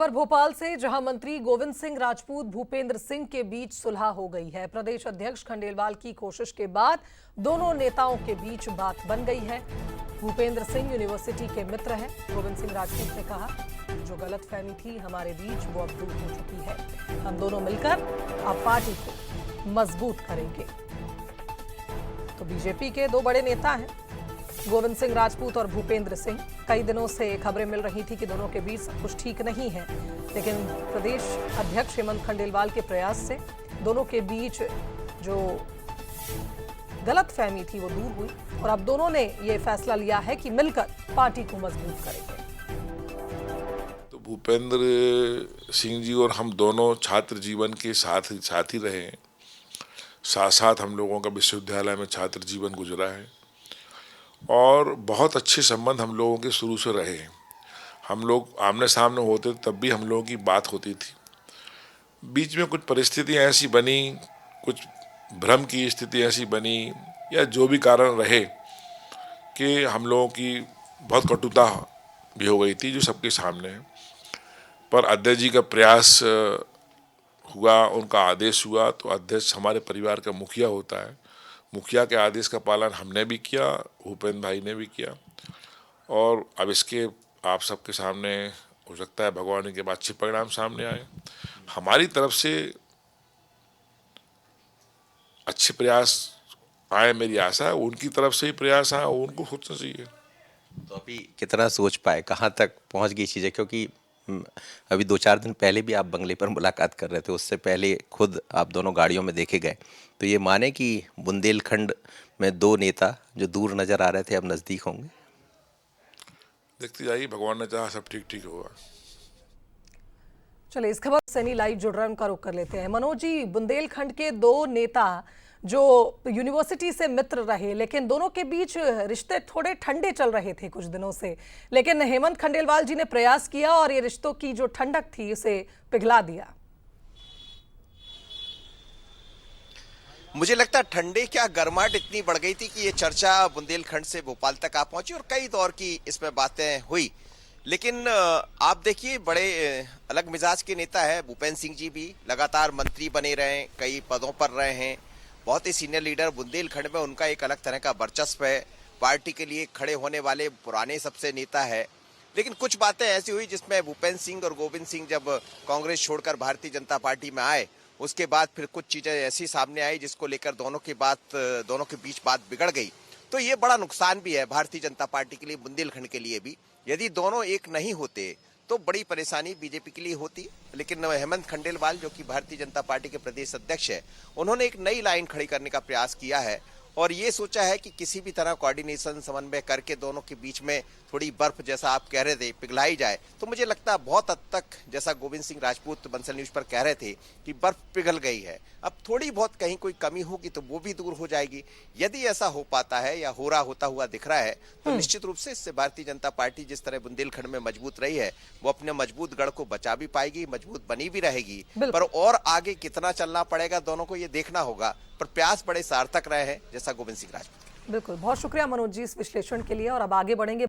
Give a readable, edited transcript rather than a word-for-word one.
पर भोपाल से जहां मंत्री गोविंद सिंह राजपूत भूपेंद्र सिंह के बीच सुलह हो गई है। प्रदेश अध्यक्ष खंडेलवाल की कोशिश के बाद दोनों नेताओं के बीच बात बन गई है। भूपेंद्र सिंह यूनिवर्सिटी के मित्र हैं। गोविंद सिंह राजपूत ने कहा, जो गलतफहमी थी हमारे बीच वो अब दूर हो चुकी है। हम दोनों मिलकर अब पार्टी को मजबूत करेंगे। तो बीजेपी के दो बड़े नेता हैं, गोविंद सिंह राजपूत और भूपेंद्र सिंह। कई दिनों से खबरें मिल रही थी कि दोनों के बीच सब कुछ ठीक नहीं है, लेकिन प्रदेश अध्यक्ष हेमंत खंडेलवाल के प्रयास से दोनों के बीच जो गलतफहमी थी वो दूर हुई और अब दोनों ने ये फैसला लिया है कि मिलकर पार्टी को मजबूत करेंगे। तो भूपेंद्र सिंह जी और हम दोनों छात्र जीवन के साथ ही रहे हैं। साथ साथ हम लोगों का विश्वविद्यालय में छात्र जीवन गुजरा है और बहुत अच्छे संबंध हम लोगों के शुरू से रहे हैं। हम लोग आमने सामने होते तब भी हम लोगों की बात होती थी। बीच में कुछ परिस्थितियां ऐसी बनी, कुछ भ्रम की स्थिति ऐसी बनी या जो भी कारण रहे कि हम लोगों की बहुत कटुता भी हो गई थी, जो सबके सामने है। पर अध्यक्ष जी का प्रयास हुआ, उनका आदेश हुआ, तो अध्यक्ष हमारे परिवार का मुखिया होता है। मुखिया के आदेश का पालन हमने भी किया, भूपेंद्र भाई ने भी किया और अब इसके आप सबके सामने हो सकता है भगवान के बाद अच्छे परिणाम सामने आए। हमारी तरफ से अच्छे प्रयास आए, मेरी आशा है। उनकी तरफ से ही प्रयास आए, उनको सोचना चाहिए। तो अभी कितना सोच पाए, कहाँ तक पहुँच गई चीज़ें? क्योंकि अभी 2-4 दिन पहले भी आप बंगले पर मुलाकात कर रहे थे, उससे पहले खुद आप दोनों गाड़ियों में देखे गए। तो ये माने कि बुंदेलखंड में दो नेता जो दूर नजर आ रहे थे अब नज़दीक होंगे? देखते जाइए, भगवान ने चाहा सब ठीक ठीक होगा। चलिए, इस खबर से नहीं लाइव जुड़ रहा है, उनका रुख कर लेते हैं। मनोज जी, बुंदेलखंड के दो नेता जो यूनिवर्सिटी से मित्र रहे, लेकिन दोनों के बीच रिश्ते थोड़े ठंडे चल रहे थे कुछ दिनों से, लेकिन हेमंत खंडेलवाल जी ने प्रयास किया और ये रिश्तों की जो ठंडक थी उसे पिघला दिया। मुझे लगता है ठंडे क्या गर्माहट इतनी बढ़ गई थी कि ये चर्चा बुंदेलखंड से भोपाल तक आ पहुंची और कई दौर की इसमें बातें हुई। लेकिन आप देखिए, बड़े अलग मिजाज के नेता है भूपेंद्र सिंह जी, भी लगातार मंत्री बने रहे, कई पदों पर रहे हैं, बहुत ही सीनियर लीडर। बुंदेलखंड में उनका एक अलग तरह का वर्चस्व है, पार्टी के लिए खड़े होने वाले पुराने सबसे नेता है। लेकिन कुछ बातें ऐसी हुई जिसमें भूपेंद्र सिंह और गोविंद सिंह जब कांग्रेस छोड़कर भारतीय जनता पार्टी में आए, उसके बाद फिर कुछ चीजें ऐसी सामने आई जिसको लेकर दोनों के बीच बात बिगड़ गई। तो ये बड़ा नुकसान भी है भारतीय जनता पार्टी के लिए, बुंदेलखंड के लिए भी। यदि दोनों एक नहीं होते तो बड़ी परेशानी बीजेपी के लिए होती। लेकिन हेमंत खंडेलवाल, जो कि भारतीय जनता पार्टी के प्रदेश अध्यक्ष है, उन्होंने एक नई लाइन खड़ी करने का प्रयास किया है और ये सोचा है कि किसी भी तरह कोऑर्डिनेशन, समन्वय करके दोनों के बीच में थोड़ी बर्फ, जैसा आप कह रहे थे, पिघलाई जाए। तो मुझे लगता है बहुत हद तक, जैसा गोविंद सिंह राजपूत बंसल न्यूज पर कह रहे थे कि बर्फ पिघल गई है, अब थोड़ी बहुत कहीं कोई कमी होगी तो वो भी दूर हो जाएगी। यदि ऐसा हो पाता है या हो रहा होता हुआ दिख रहा है तो निश्चित रूप से इससे भारतीय जनता पार्टी जिस तरह बुंदेलखंड में मजबूत रही है, वो अपने मजबूत गढ़ को बचा भी पाएगी, मजबूत बनी भी रहेगी। पर और आगे कितना चलना पड़ेगा दोनों को, ये देखना होगा। पर प्रयास बड़े सार्थक रहे हैं, जैसा गोविंद सिंह राजपूत। बिल्कुल, बहुत शुक्रिया मनोज जी इस विश्लेषण के लिए और अब आगे बढ़ेंगे।